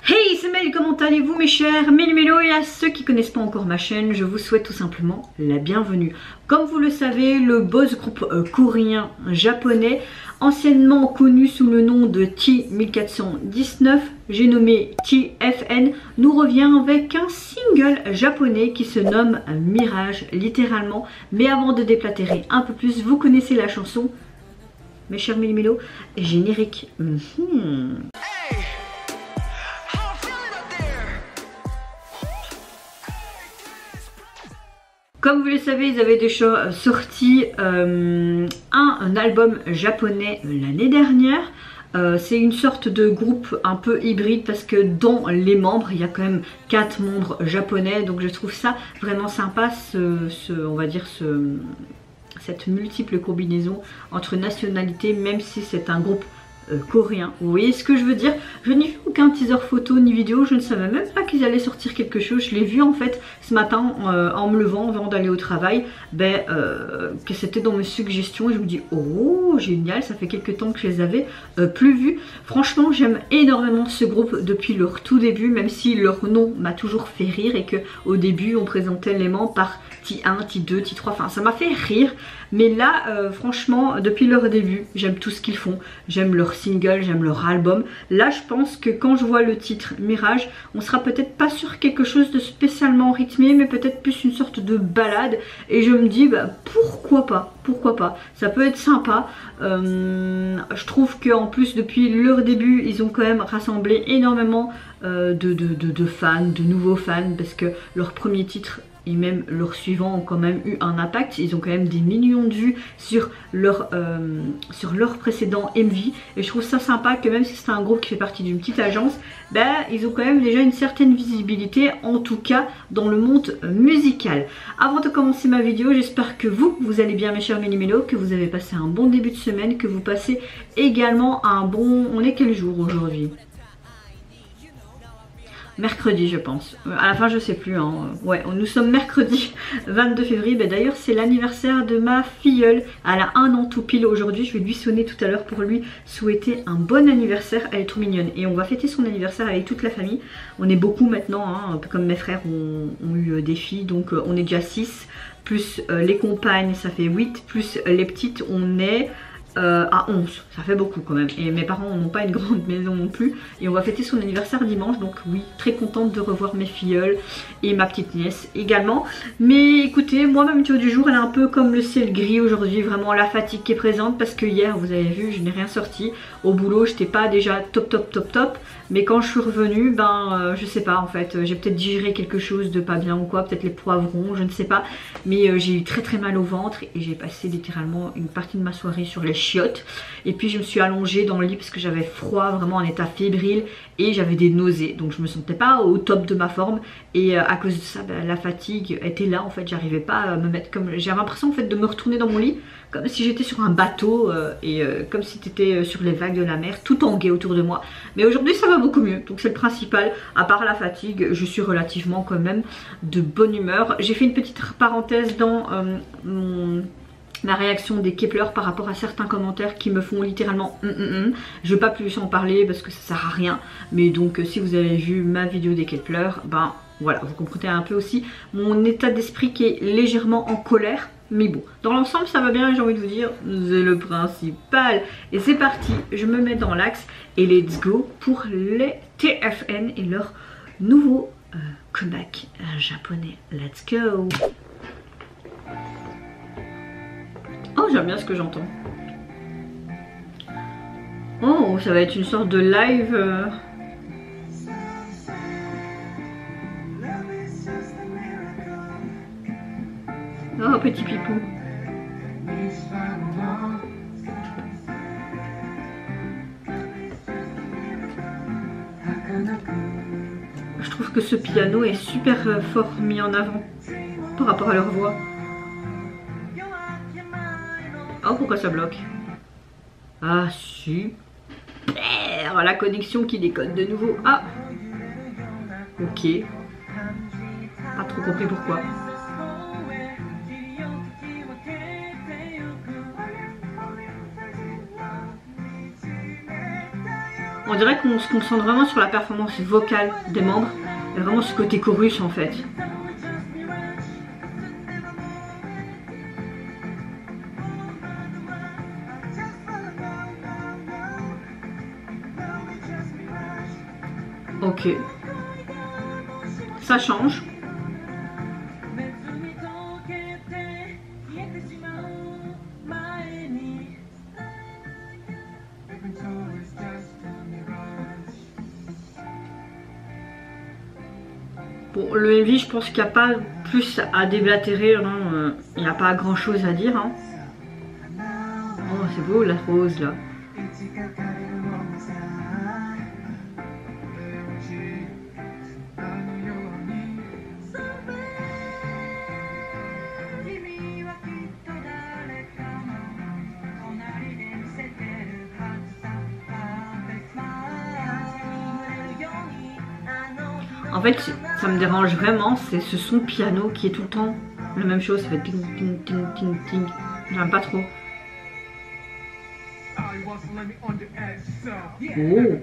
Hey, c'est Mel, comment allez-vous mes chers Mélo, et à ceux qui connaissent pas encore ma chaîne, je vous souhaite tout simplement la bienvenue. Comme vous le savez, le boss groupe coréen japonais, anciennement connu sous le nom de T1419, j'ai nommé TFN, nous revient avec un single japonais qui se nomme Mirage, littéralement. Mais avant de déplatérer un peu plus, vous connaissez la chanson, mes chers Mélo, générique. Comme vous le savez, ils avaient déjà sorti un album japonais l'année dernière. C'est une sorte de groupe un peu hybride parce que dans les membres, il y a quand même 4 membres japonais. Donc je trouve ça vraiment sympa, on va dire cette multiple combinaison entre nationalités, même si c'est un groupe coréen. Vous voyez ce que je veux dire? Je n'ai vu aucun teaser photo ni vidéo, je ne savais même pas qu'ils allaient sortir quelque chose. Je l'ai vu en fait ce matin en me levant avant d'aller au travail, que c'était dans mes suggestions et je me dis oh génial, ça fait quelques temps que je les avais plus vus. Franchement j'aime énormément ce groupe depuis leur tout début, même si leur nom m'a toujours fait rire et que au début on présentait les membres par T1, T2, T3, enfin ça m'a fait rire. Mais là franchement depuis leur début j'aime tout ce qu'ils font, j'aime leur single, j'aime leur album. Là je pense que quand je vois le titre Mirage, on sera peut-être pas sur quelque chose de spécialement rythmé, mais peut-être plus une sorte de balade. Et je me dis pourquoi pas, ça peut être sympa. Je trouve qu'en plus depuis leur début ils ont quand même rassemblé énormément de fans, de nouveaux fans, parce que leur premier titre et même leurs suivants ont quand même eu un impact. Ils ont quand même des millions de vues sur leur précédent MV. Et je trouve ça sympa que même si c'est un groupe qui fait partie d'une petite agence, ils ont quand même déjà une certaine visibilité, en tout cas dans le monde musical. Avant de commencer ma vidéo, j'espère que vous allez bien mes chers Mélo, que vous avez passé un bon début de semaine, que vous passez également un bon... On est quel jour aujourd'hui ? Mercredi je pense, à la fin je sais plus hein. Ouais, nous sommes mercredi 22 février, d'ailleurs c'est l'anniversaire de ma filleule, elle a 1 an tout pile aujourd'hui, je vais lui sonner tout à l'heure pour lui souhaiter un bon anniversaire, elle est trop mignonne et on va fêter son anniversaire avec toute la famille. On est beaucoup maintenant, hein, un peu comme mes frères ont eu des filles, donc on est déjà 6, plus les compagnes ça fait 8, plus les petites on est... à 11, ça fait beaucoup quand même. Et mes parents n'ont pas une grande maison non plus. Et on va fêter son anniversaire dimanche. Donc oui, très contente de revoir mes filleuls et ma petite nièce également. Mais écoutez, moi ma météo du jour elle est un peu comme le ciel gris aujourd'hui. Vraiment la fatigue qui est présente. Parce que hier vous avez vu, je n'ai rien sorti. Au boulot j'étais pas déjà top. Mais quand je suis revenue, je sais pas en fait. J'ai peut-être digéré quelque chose de pas bien ou quoi. Peut-être les poivrons, je ne sais pas. Mais j'ai eu très mal au ventre. Et j'ai passé littéralement une partie de ma soirée sur les chiottes. Et puis je me suis allongée dans le lit parce que j'avais froid, vraiment en état fébrile. Et j'avais des nausées. Donc je me sentais pas au top de ma forme. Et à cause de ça, la fatigue était là en fait. J'arrivais pas à me mettre comme... J'avais l'impression en fait de me retourner dans mon lit. Comme si j'étais sur un bateau comme si t'étais sur les vagues de la mer, tout tangué autour de moi. Mais aujourd'hui ça va beaucoup mieux, donc c'est le principal. À part la fatigue, je suis relativement quand même de bonne humeur. J'ai fait une petite parenthèse dans ma réaction des Kepler par rapport à certains commentaires qui me font littéralement Je vais pas plus en parler parce que ça sert à rien. Mais donc si vous avez vu ma vidéo des Kepler, voilà, vous comprenez un peu aussi mon état d'esprit qui est légèrement en colère. Mais bon, dans l'ensemble ça va bien, j'ai envie de vous dire, c'est le principal. Et c'est parti, je me mets dans l'axe et let's go pour les TFN et leur nouveau comeback japonais. Let's go. Oh, j'aime bien ce que j'entends. Oh, ça va être une sorte de live... Oh, petit pipou. Je trouve que ce piano est super fort mis en avant par rapport à leur voix. Oh, pourquoi ça bloque? Ah, super. La connexion qui déconne de nouveau. Ah. Ok. Pas trop compris pourquoi. On dirait qu'on se concentre vraiment sur la performance vocale des membres et vraiment ce côté chorus en fait. Ok. Ça change. Bon, le MV, je pense qu'il n'y a pas plus à déblatérer, hein. Il n'y a pas grand chose à dire. Hein. Oh, c'est beau la rose là. En fait, ça me dérange vraiment, c'est ce son piano qui est tout le temps la même chose, ça fait ting ting ting ting ting. J'aime pas trop. Oh.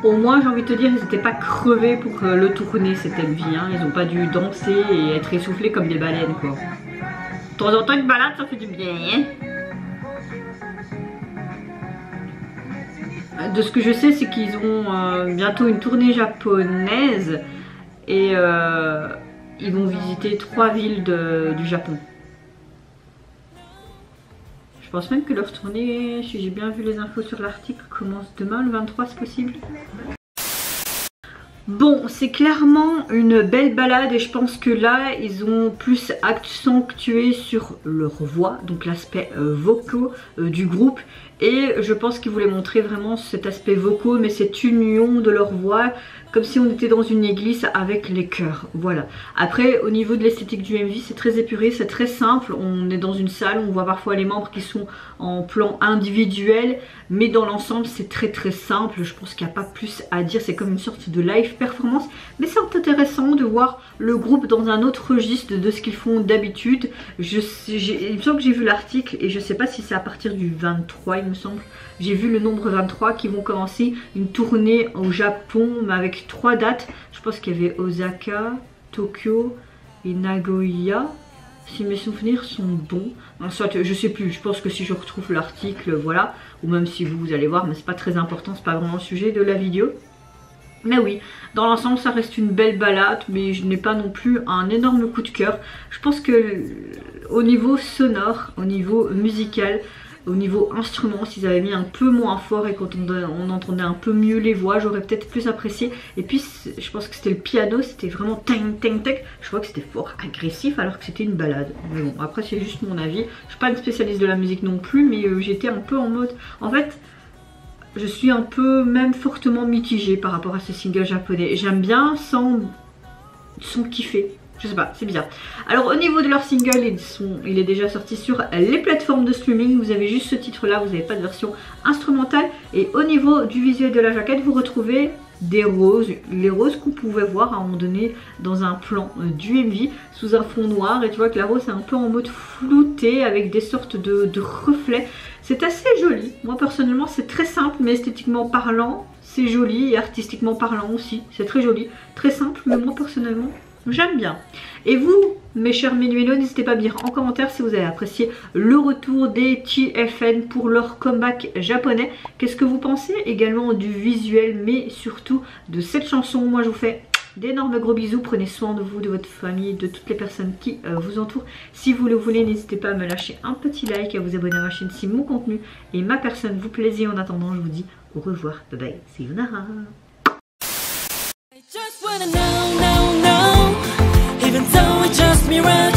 Au moins, j'ai envie de te dire, ils n'étaient pas crevés pour le tourner cette MV. Hein. Ils n'ont pas dû danser et être essoufflés comme des baleines, quoi. De temps en temps, une balade, ça fait du bien. Hein. De ce que je sais, c'est qu'ils ont bientôt une tournée japonaise et ils vont visiter 3 villes du Japon. Je pense même que leur tournée, si j'ai bien vu les infos sur l'article, commence demain, le 23, c'est possible. Bon, c'est clairement une belle balade et je pense que là, ils ont plus accentué sur leur voix, donc l'aspect vocaux du groupe. Et je pense qu'ils voulaient montrer vraiment cet aspect vocaux, mais cette union de leur voix, comme si on était dans une église avec les chœurs. Voilà. Après, au niveau de l'esthétique du MV, c'est très épuré, c'est très simple. On est dans une salle, on voit parfois les membres qui sont en plan individuel, mais dans l'ensemble, c'est très très simple. Je pense qu'il n'y a pas plus à dire. C'est comme une sorte de live performance, mais c'est intéressant de voir le groupe dans un autre registre de ce qu'ils font d'habitude. Il me semble que j'ai vu l'article et je ne sais pas si c'est à partir du 23, il me semble. J'ai vu le nombre 23 qui vont commencer une tournée au Japon, mais avec 3 dates. Je pense qu'il y avait Osaka, Tokyo et Nagoya, si mes souvenirs sont bons. En soit, je sais plus, je pense que si je retrouve l'article, voilà. Ou même si vous allez voir, mais c'est pas très important, c'est pas vraiment le sujet de la vidéo. Mais oui, dans l'ensemble ça reste une belle balade, mais je n'ai pas non plus un énorme coup de cœur. Je pense que au niveau sonore, au niveau musical, au niveau instrument, s'ils avaient mis un peu moins fort et quand on entendait un peu mieux les voix, j'aurais peut-être plus apprécié. Et puis je pense que c'était le piano, c'était vraiment tang tang tang. Je crois que c'était fort agressif alors que c'était une balade. Mais bon, après c'est juste mon avis. Je suis pas une spécialiste de la musique non plus, mais j'étais un peu en mode... En fait, je suis un peu même fortement mitigée par rapport à ce single japonais. J'aime bien sans kiffer. Je sais pas, c'est bizarre. Alors au niveau de leur single, il est déjà sorti sur les plateformes de streaming. Vous avez juste ce titre là, vous n'avez pas de version instrumentale. Et au niveau du visuel de la jaquette, vous retrouvez des roses. Les roses qu'on pouvait voir à un moment donné dans un plan du MV sous un fond noir. Et tu vois que la rose est un peu en mode flouté avec des sortes de reflets. C'est assez joli. Moi personnellement c'est très simple, mais esthétiquement parlant c'est joli et artistiquement parlant aussi. C'est très joli, très simple, mais moi personnellement j'aime bien. Et vous, mes chers Menueno, n'hésitez pas à me dire en commentaire si vous avez apprécié le retour des TFN pour leur comeback japonais. Qu'est-ce que vous pensez également du visuel, mais surtout de cette chanson. Moi je vous fais d'énormes gros bisous. Prenez soin de vous, de votre famille, de toutes les personnes qui vous entourent. Si vous le voulez, n'hésitez pas à me lâcher un petit like, à vous abonner à ma chaîne si mon contenu et ma personne vous plaisent. En attendant, je vous dis au revoir. Bye bye, sayonara. me when